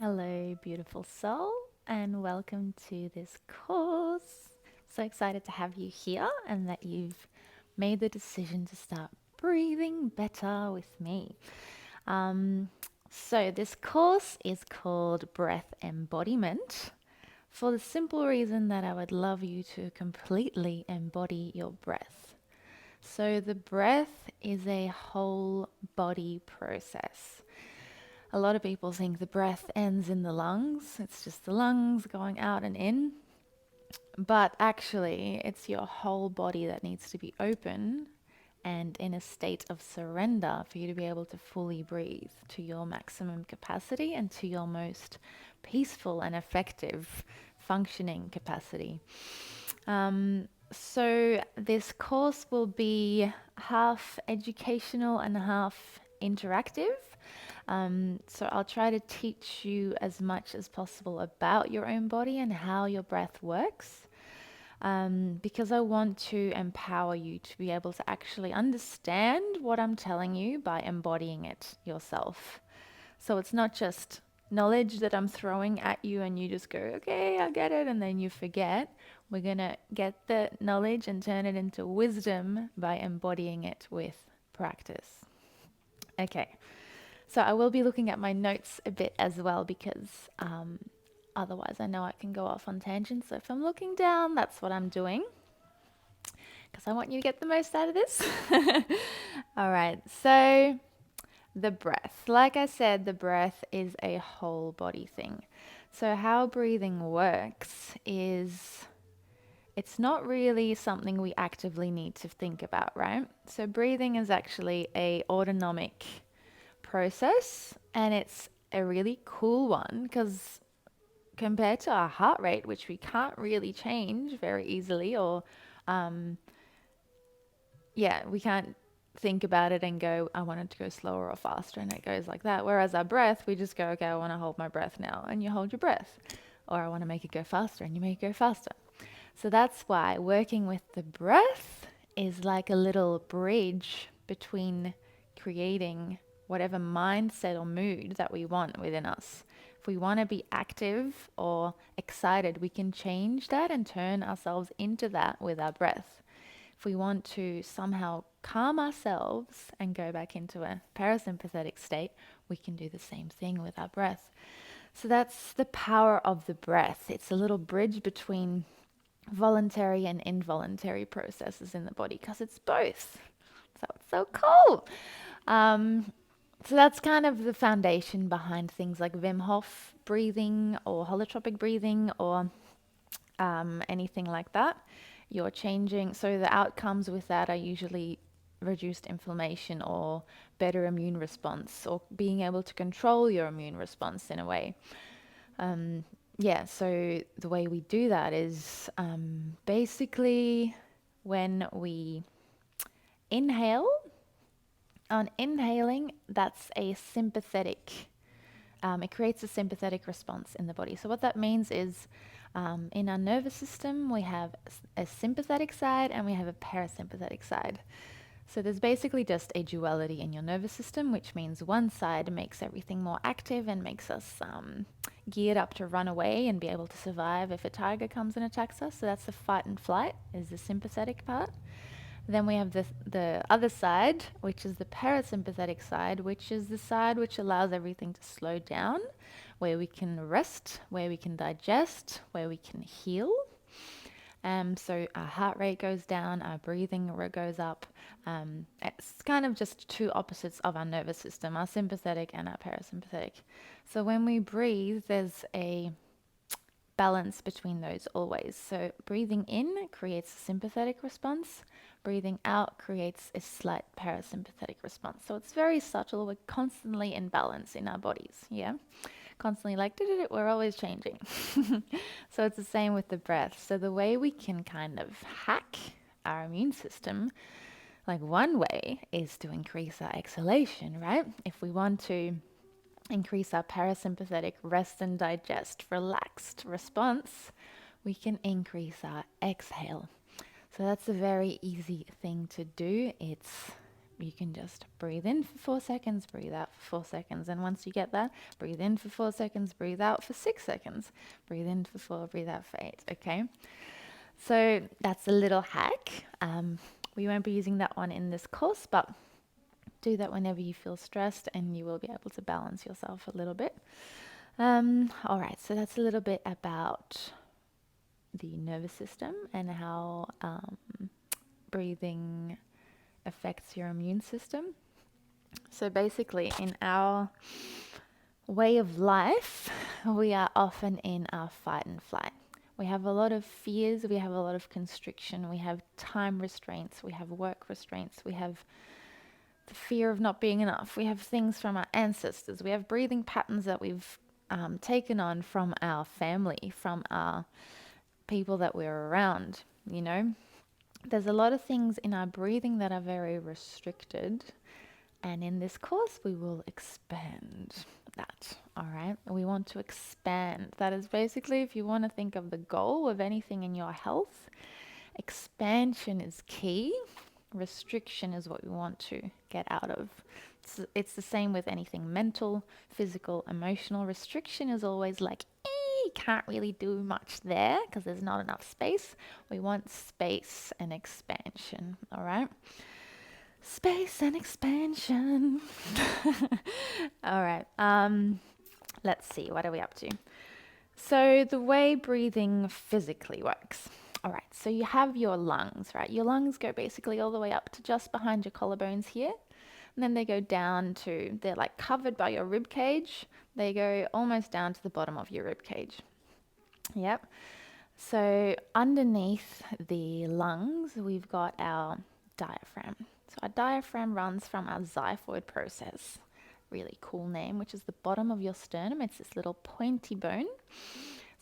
Hello, beautiful soul, and welcome to this course. So excited to have you here and that you've made the decision to start breathing better with me. Um, this course is called Breath Embodiment for the simple reason that I would love you to completely embody your breath. So, the breath is a whole body process. A lot of people think the breath ends in the lungs. It's just the lungs going out and in. But actually, it's your whole body that needs to be open and in a state of surrender for you to be able to fully breathe to your maximum capacity and to your most peaceful and effective functioning capacity. This course will be half educational and half interactive. So I'll try to teach you as much as possible about your own body and how your breath works. Because I want to empower you to be able to actually understand what I'm telling you by embodying it yourself. So it's not just knowledge that I'm throwing at you and you just go, okay, I get it, and then you forget. We're going to get the knowledge and turn it into wisdom by embodying it with practice. Okay, so I will be looking at my notes a bit as well because otherwise I know I can go off on tangents. So if I'm looking down, that's what I'm doing because I want you to get the most out of this. All right, so the breath. Like I said, the breath is a whole body thing. So, how breathing works is it's not really something we actively need to think about, right? So, breathing is actually a autonomic process and it's a really cool one because compared to our heart rate, which we can't really change very easily, or we can't think about it and go, I want it to go slower or faster, and it goes like that. Whereas our breath, we just go, okay, I want to hold my breath now, and you hold your breath. Or I want to make it go faster, and you make it go faster. So that's why working with the breath is like a little bridge between creating whatever mindset or mood that we want within us. If we want to be active or excited, we can change that and turn ourselves into that with our breath. If we want to somehow calm ourselves and go back into a parasympathetic state, we can do the same thing with our breath. So that's the power of the breath. It's a little bridge between voluntary and involuntary processes in the body because it's both. So it's so cool. So that's kind of the foundation behind things like Wim Hof breathing or holotropic breathing or anything like that. You're changing, so the outcomes with that are usually reduced inflammation or better immune response or being able to control your immune response in a way. So the way we do that is basically when we inhale, on inhaling, that's a sympathetic, it creates a sympathetic response in the body. So what that means is in our nervous system, we have a sympathetic side and we have a parasympathetic side. So there's basically just a duality in your nervous system, which means one side makes everything more active and makes us geared up to run away and be able to survive if a tiger comes and attacks us. So that's the fight and flight, is the sympathetic part. Then we have the other side, which is the parasympathetic side, which is the side which allows everything to slow down, where we can rest, where we can digest, where we can heal. So our heart rate goes down, our breathing goes up. It's kind of just two opposites of our nervous system, our sympathetic and our parasympathetic. So when we breathe, there's a balance between those always. So breathing in creates a sympathetic response. Breathing out creates a slight parasympathetic response. So it's very subtle. We're constantly in balance in our bodies. Yeah. Constantly like, we're always changing. So it's the same with the breath. So the way we can kind of hack our immune system, like one way is to increase our exhalation, right? If we want to increase our parasympathetic rest and digest, relaxed response, we can increase our exhale. So that's a very easy thing to do. It's you can just breathe in for 4 seconds, breathe out for 4 seconds. And once you get that, breathe in for 4 seconds, breathe out for 6 seconds. Breathe in for 4, breathe out for 8, okay? So that's a little hack. We won't be using that one in this course, but do that whenever you feel stressed and you will be able to balance yourself a little bit. All right, so that's a little bit about the nervous system and how breathing affects your immune system. So basically, in our way of life, we are often in our fight and flight. We have a lot of fears, we have a lot of constriction, we have time restraints, we have work restraints, we have the fear of not being enough, we have things from our ancestors, we have breathing patterns that we've taken on from our family, from our people that we're around, you know. There's a lot of things in our breathing that are very restricted, and in this course we will expand that. All right, we want to expand. That is basically, if you want to think of the goal of anything in your health, expansion is key. Restriction is what we want to get out of. It's the same with anything mental, physical, emotional. Restriction is always like, you can't really do much there because there's not enough space. We want space and expansion, all right? Space and expansion. All right, let's see, what are we up to? So the way breathing physically works. All right, so you have your lungs, right? Your lungs go basically all the way up to just behind your collarbones here. And then they go down to, they're like covered by your rib cage. They go almost down to the bottom of your rib cage. Yep. So underneath the lungs, we've got our diaphragm. So our diaphragm runs from our xiphoid process. Really cool name, which is the bottom of your sternum. It's this little pointy bone.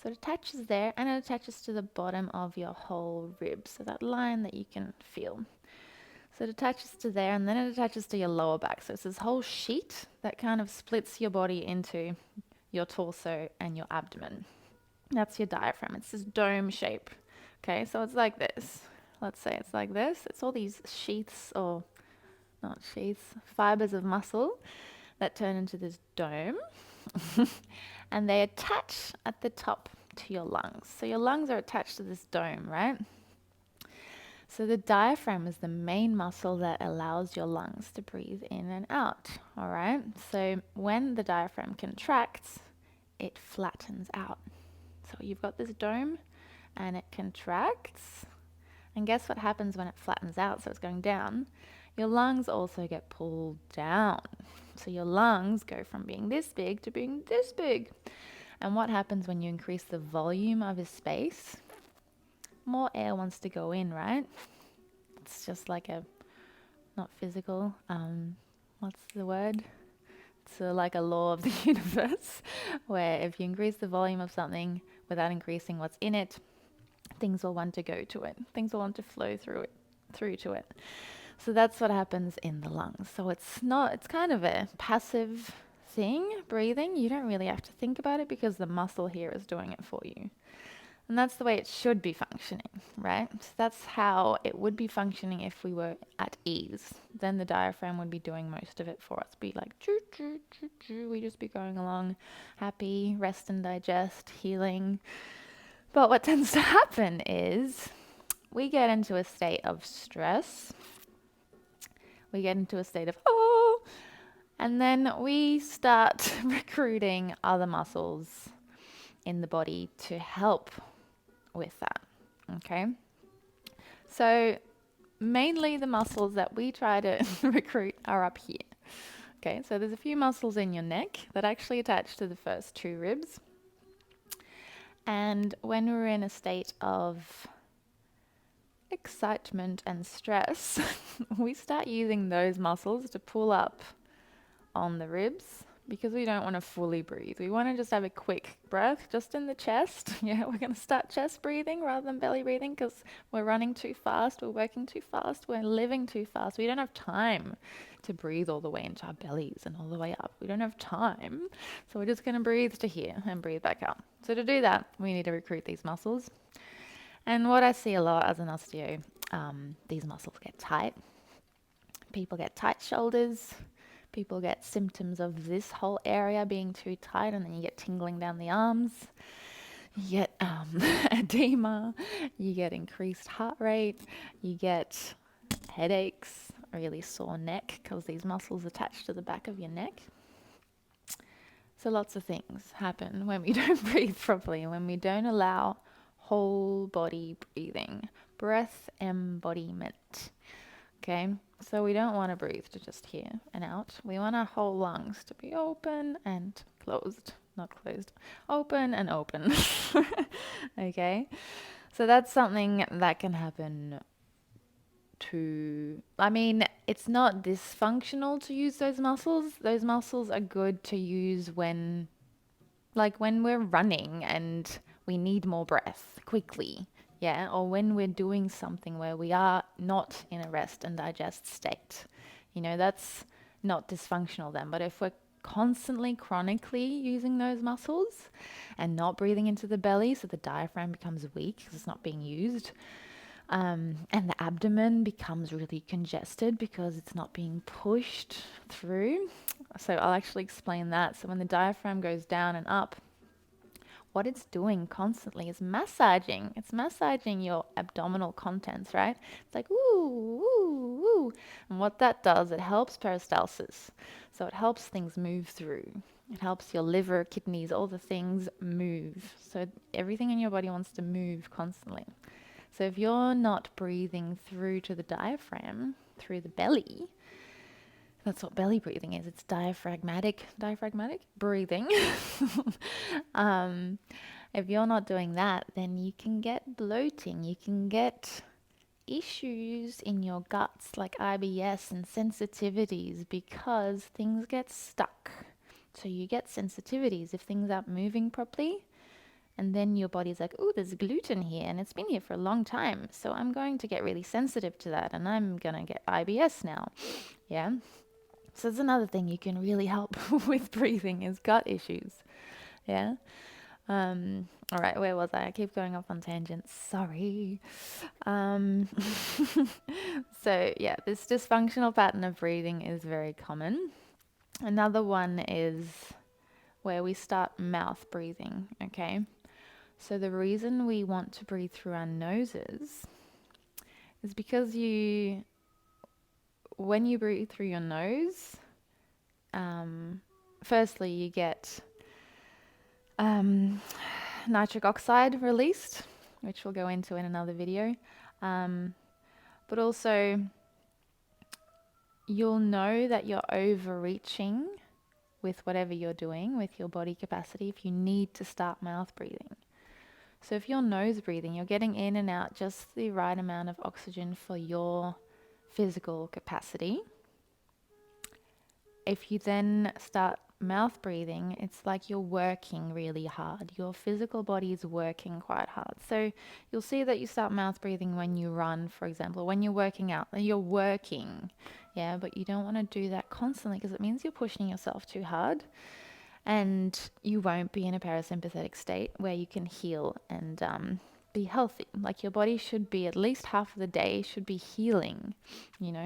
So it attaches there, and it attaches to the bottom of your whole rib. So that line that you can feel. So it attaches to there, and then it attaches to your lower back. So it's this whole sheet that kind of splits your body into your torso and your abdomen. That's your diaphragm. It's this dome shape. Okay, so it's like this. Let's say it's like this. It's all these sheaths, or not sheaths, fibers of muscle that turn into this dome. And they attach at the top to your lungs. So your lungs are attached to this dome, right? So the diaphragm is the main muscle that allows your lungs to breathe in and out, all right? So when the diaphragm contracts, it flattens out. So you've got this dome and it contracts. And guess what happens when it flattens out? So it's going down. Your lungs also get pulled down. So your lungs go from being this big to being this big. And what happens when you increase the volume of a space? More air wants to go in, right? It's just like a, not physical, what's the word? It's like a law of the universe, where if you increase the volume of something without increasing what's in it, things will want to go to it. Things will want to flow through to it. So that's what happens in the lungs. So it's kind of a passive thing, breathing. You don't really have to think about it because the muscle here is doing it for you. And that's the way it should be functioning, right? So that's how it would be functioning if we were at ease. Then the diaphragm would be doing most of it for us. Be like, choo, choo, choo, choo. We just be going along, happy, rest and digest, healing. But what tends to happen is we get into a state of stress. We get into a state of, oh, and then we start recruiting other muscles in the body to help with that, okay? So mainly the muscles that we try to recruit are up here, okay? So there's a few muscles in your neck that actually attach to the first 2 ribs. And when we're in a state of excitement and stress, we start using those muscles to pull up on the ribs because we don't want to fully breathe. We want to just have a quick breath just in the chest. Yeah, we're going to start chest breathing rather than belly breathing because we're running too fast, we're working too fast, we're living too fast. We don't have time to breathe all the way into our bellies and all the way up. We don't have time. So we're just going to breathe to here and breathe back out. So to do that, we need to recruit these muscles. And what I see a lot as an osteo, these muscles get tight People get tight shoulders. People get symptoms of this whole area being too tight, and then you get tingling down the arms. You get edema. You get increased heart rate. You get headaches, a really sore neck because these muscles attach to the back of your neck. So lots of things happen when we don't breathe properly and when we don't allow whole body breathing. Breath embodiment. Okay, so we don't want to breathe to just here and out. We want our whole lungs to be open and closed. Not closed. Open and open. Okay, so that's something that can happen to, I mean, it's not dysfunctional to use those muscles. Those muscles are good to use when, like when we're running and we need more breath quickly, yeah, or when we're doing something where we are not in a rest and digest state. You know, that's not dysfunctional then. But if we're constantly, chronically using those muscles and not breathing into the belly, so the diaphragm becomes weak because it's not being used, and the abdomen becomes really congested because it's not being pushed through. So I'll actually explain that. So when the diaphragm goes down and up, what it's doing constantly is massaging. It's massaging your abdominal contents, right? It's like, ooh, ooh, ooh. And what that does, it helps peristalsis. So it helps things move through. It helps your liver, kidneys, all the things move. So everything in your body wants to move constantly. So if you're not breathing through to the diaphragm, through the belly, that's what belly breathing is. It's diaphragmatic breathing. If you're not doing that, then you can get bloating. You can get issues in your guts like IBS and sensitivities because things get stuck. So you get sensitivities if things aren't moving properly. And then your body's like, oh, there's gluten here and it's been here for a long time. So I'm going to get really sensitive to that and I'm going to get IBS now. Yeah. So that's another thing you can really help with breathing is gut issues. Yeah. All right, where was I? I keep going off on tangents. Sorry. So yeah, this dysfunctional pattern of breathing is very common. Another one is where we start mouth breathing. Okay. So the reason we want to breathe through our noses is because when you breathe through your nose, firstly you get nitric oxide released, which we'll go into in another video. But also you'll know that you're overreaching with whatever you're doing with your body capacity if you need to start mouth breathing. So if you're nose breathing, you're getting in and out just the right amount of oxygen for your physical capacity. If you then start mouth breathing, it's like you're working really hard. Your physical body is working quite hard. So you'll see that you start mouth breathing when you run, for example, when you're working out, you're working. Yeah, but you don't want to do that constantly because it means you're pushing yourself too hard. And you won't be in a parasympathetic state where you can heal and be healthy. Like your body should be at least half of the day should be healing,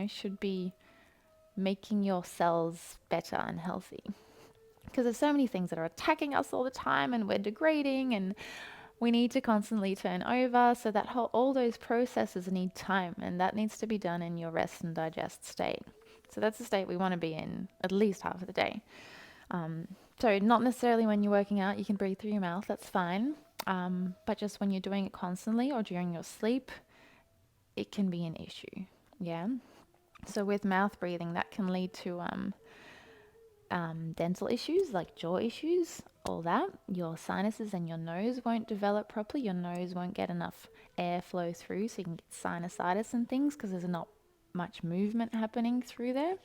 should be making your cells better and healthy. Because there's so many things that are attacking us all the time and we're degrading and we need to constantly turn over. So that all those processes need time and that needs to be done in your rest and digest state. So that's the state we want to be in at least half of the day. So not necessarily when you're working out, you can breathe through your mouth, that's fine. But just when you're doing it constantly or during your sleep, it can be an issue. Yeah. So with mouth breathing, that can lead to dental issues like jaw issues, all that. Your sinuses and your nose won't develop properly. Your nose won't get enough airflow through, so you can get sinusitis and things because there's not much movement happening through there.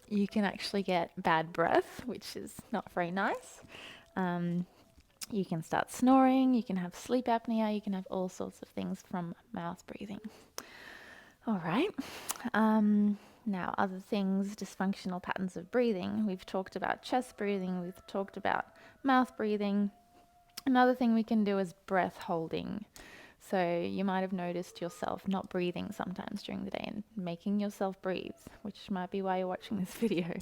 You can actually get bad breath, which is not very nice. You can start snoring, you can have sleep apnea, you can have all sorts of things from mouth breathing. All right. Now, other things, dysfunctional patterns of breathing. We've talked about chest breathing, we've talked about mouth breathing. Another thing we can do is breath holding. So you might have noticed yourself not breathing sometimes during the day and making yourself breathe, which might be why you're watching this video.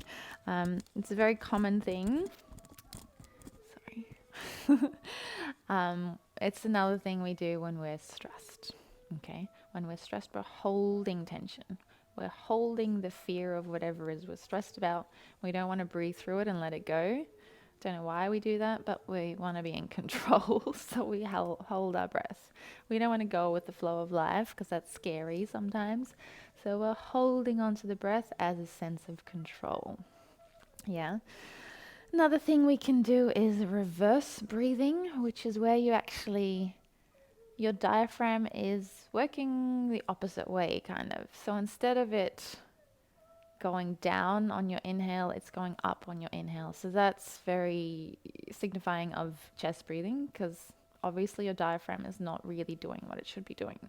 It's a very common thing. Sorry. It's another thing we do when we're stressed. Okay, when we're stressed, we're holding tension. We're holding the fear of whatever it is we're stressed about. We don't want to breathe through it and let it go. Don't know why we do that, but we want to be in control, so we hold our breath. We don't want to go with the flow of life because that's scary sometimes. So we're holding on to the breath as a sense of control. Yeah. Another thing we can do is reverse breathing, which is where you actually, your diaphragm is working the opposite way, kind of. So instead of it going down on your inhale, it's going up on your inhale. So that's very signifying of chest breathing, because obviously your diaphragm is not really doing what it should be doing.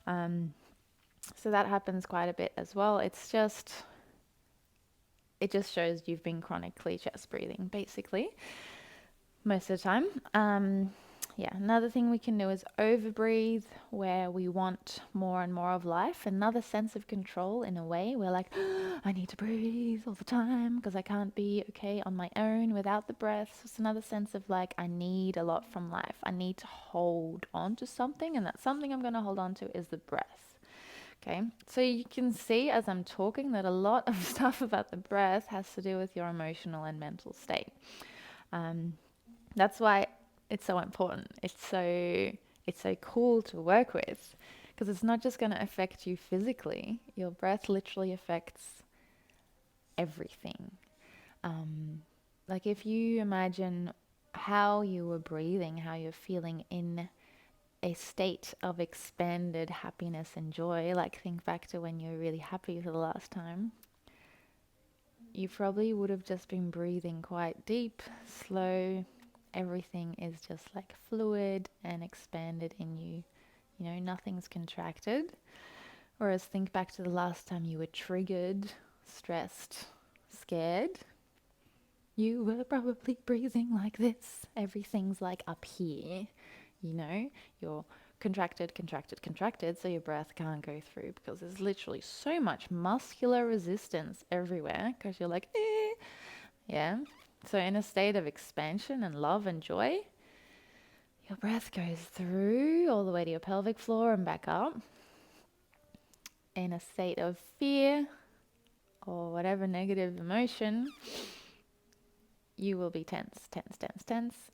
So that happens quite a bit as well. It just shows you've been chronically chest breathing, basically, most of the time. Yeah, another thing we can do is overbreathe, where we want more and more of life. Another sense of control in a way. We're like, I need to breathe all the time because I can't be okay on my own without the breath. So it's another sense of like, I need a lot from life. I need to hold on to something, and that something I'm going to hold on to is the breath. Okay, so you can see as I'm talking that a lot of stuff about the breath has to do with your emotional and mental state. That's why it's so important. It's so cool to work with, because it's not just going to affect you physically. Your breath literally affects everything. Like if you imagine how you were breathing, how you're feeling in a state of expanded happiness and joy, like think back to when you were really happy for the last time. You probably would have just been breathing quite deep, slow. Everything is just like fluid and expanded in you. You know, nothing's contracted. Whereas think back to the last time you were triggered, stressed, scared. You were probably breathing like this. Everything's like up here. You know, you're contracted, so your breath can't go through because there's literally so much muscular resistance everywhere because you're like, eh. Yeah. So in a state of expansion and love and joy, your breath goes through all the way to your pelvic floor and back up. In a state of fear or whatever negative emotion, you will be tense,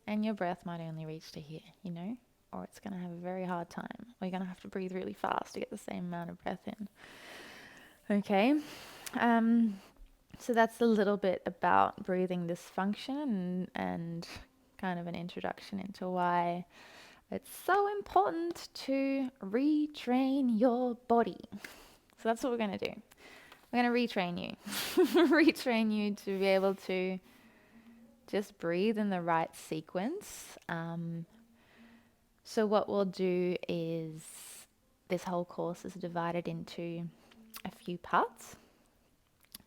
and your breath might only reach to here, you know, or it's going to have a very hard time. Or you're going to have to breathe really fast to get the same amount of breath in. Okay. So that's a little bit about breathing dysfunction and kind of an introduction into why it's so important to retrain your body. So that's what we're going to do. We're going to retrain you. Retrain you to be able to just breathe in the right sequence. So what we'll do is, this whole course is divided into a few parts.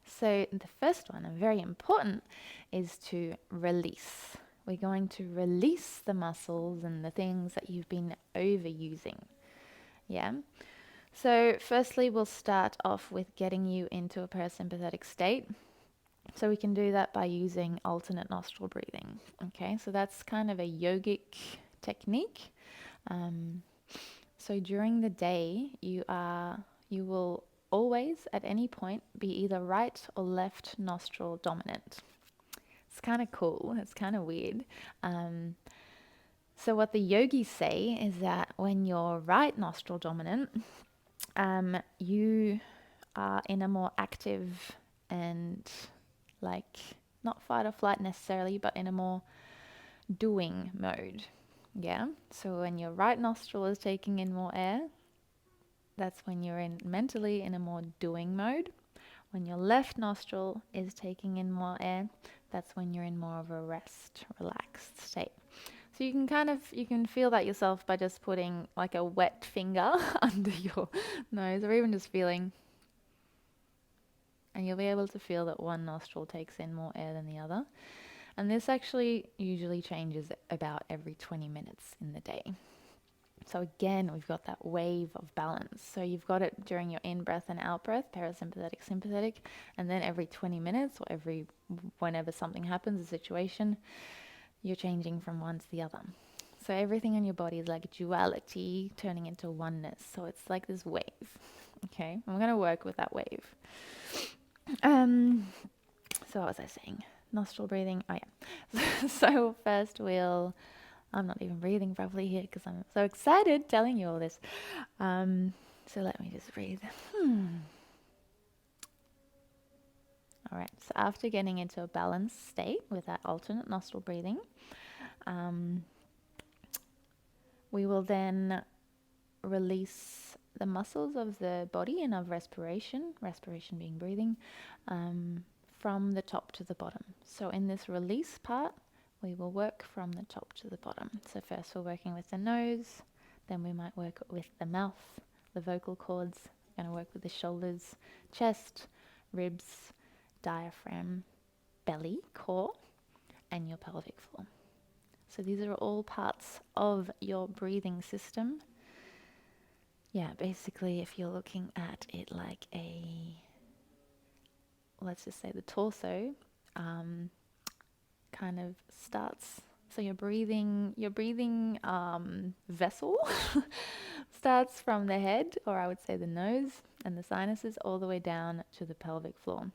So the first one, and very important, is to release. We're going to release the muscles and the things that you've been overusing. Yeah. So firstly, we'll start off with getting you into a parasympathetic state. So we can do that by using alternate nostril breathing. Okay, so that's kind of a yogic technique. So during the day, you will always at any point be either right or left nostril dominant. It's kind of cool. It's kind of weird. So what the yogis say is that when you're right nostril dominant, you are in a more active and like not fight or flight necessarily, but in a more doing mode. Yeah. So when your right nostril is taking in more air, that's when you're mentally in a more doing mode. When your left nostril is taking in more air, that's when you're in more of a rest, relaxed state. So you can feel that yourself by just putting like a wet finger under your nose, or even just feeling, and you'll be able to feel that one nostril takes in more air than the other. And this actually usually changes about every 20 minutes in the day. So again, we've got that wave of balance. So you've got it during your in-breath and out-breath, parasympathetic, sympathetic, and then every 20 minutes or whenever something happens, a situation, you're changing from one to the other. So everything in your body is like duality turning into oneness. So it's like this wave. Okay, I'm going to work with that wave. So what was I saying? Nostril breathing. Oh yeah. So first I'm not even breathing properly here because I'm so excited telling you all this. So let me just breathe. All right. So after getting into a balanced state with that alternate nostril breathing, we will then release the muscles of the body and of respiration being breathing, from the top to the bottom. So in this release part, we will work from the top to the bottom. So first we're working with the nose, then we might work with the mouth, the vocal cords, we're going to work with the shoulders, chest, ribs, diaphragm, belly, core, and your pelvic floor. So these are all parts of your breathing system. Yeah, basically if you're looking at it like let's just say the torso, kind of starts, so your breathing vessel starts from the head, or I would say the nose and the sinuses, all the way down to the pelvic floor.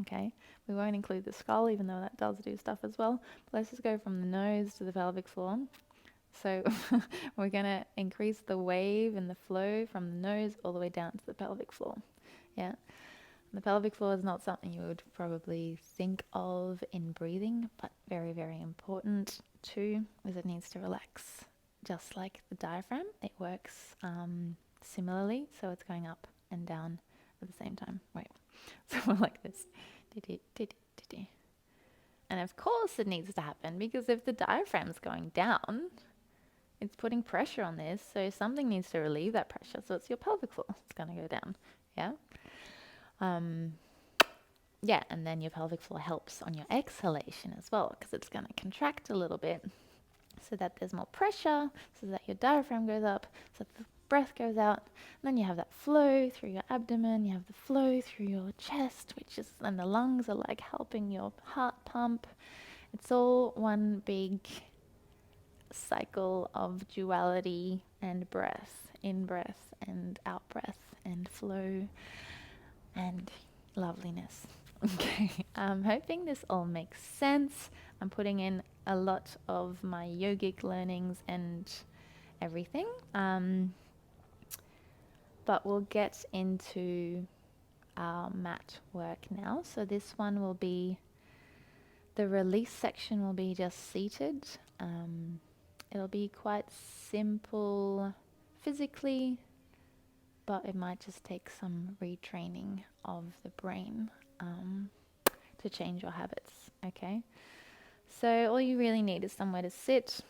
Okay, we won't include the skull, even though that does do stuff as well. But let's just go from the nose to the pelvic floor. So we're going to increase the wave and the flow from the nose all the way down to the pelvic floor. Yeah. The pelvic floor is not something you would probably think of in breathing, but very, very important too, as it needs to relax. Just like the diaphragm, it works similarly, so it's going up and down at the same time. Wait, so we're like this. And of course it needs to happen, because if the diaphragm's going down, it's putting pressure on this, so something needs to relieve that pressure. So it's your pelvic floor. It's going to go down. Yeah. Yeah, and then your pelvic floor helps on your exhalation as well, because it's going to contract a little bit so that there's more pressure, so that your diaphragm goes up, so that the breath goes out. And then you have that flow through your abdomen, you have the flow through your chest, and the lungs are like helping your heart pump. It's all one big cycle of duality and breath, in breath and out breath and flow and loveliness. Okay, I'm hoping this all makes sense. I'm putting in a lot of my yogic learnings and everything. But we'll get into our mat work now. So this one will be, the release section will be just seated. It'll be quite simple physically, but it might just take some retraining of the brain to change your habits. Okay, so all you really need is somewhere to sit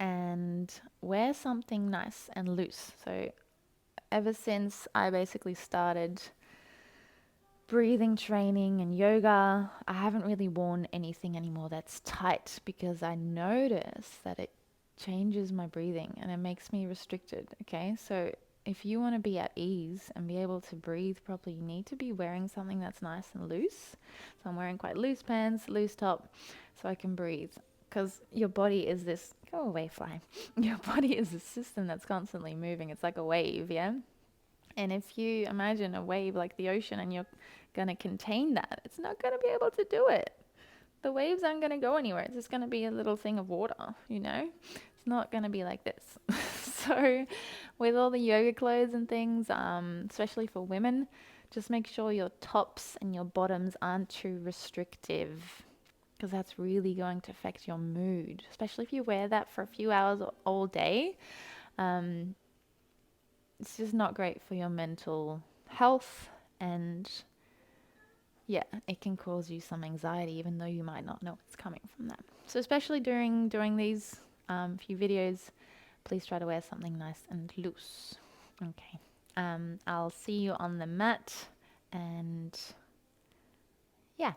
and wear something nice and loose. So ever since I basically started breathing training and yoga, I haven't really worn anything anymore that's tight, because I notice that it changes my breathing and it makes me restricted. Okay, so if you want to be at ease and be able to breathe properly, you need to be wearing something that's nice and loose. So I'm wearing quite loose pants, loose top, so I can breathe. Because your body is this, go away fly, your body is a system that's constantly moving. It's like a wave, yeah? And if you imagine a wave like the ocean and you're going to contain that, it's not going to be able to do it. The waves aren't going to go anywhere. It's just going to be a little thing of water, you know? It's not going to be like this. So with all the yoga clothes and things, especially for women, just make sure your tops and your bottoms aren't too restrictive, because that's really going to affect your mood, especially if you wear that for a few hours all day. It's just not great for your mental health, and yeah, it can cause you some anxiety, even though you might not know it's coming from that. So especially during these few videos, please try to wear something nice and loose. Okay, I'll see you on the mat, and yeah.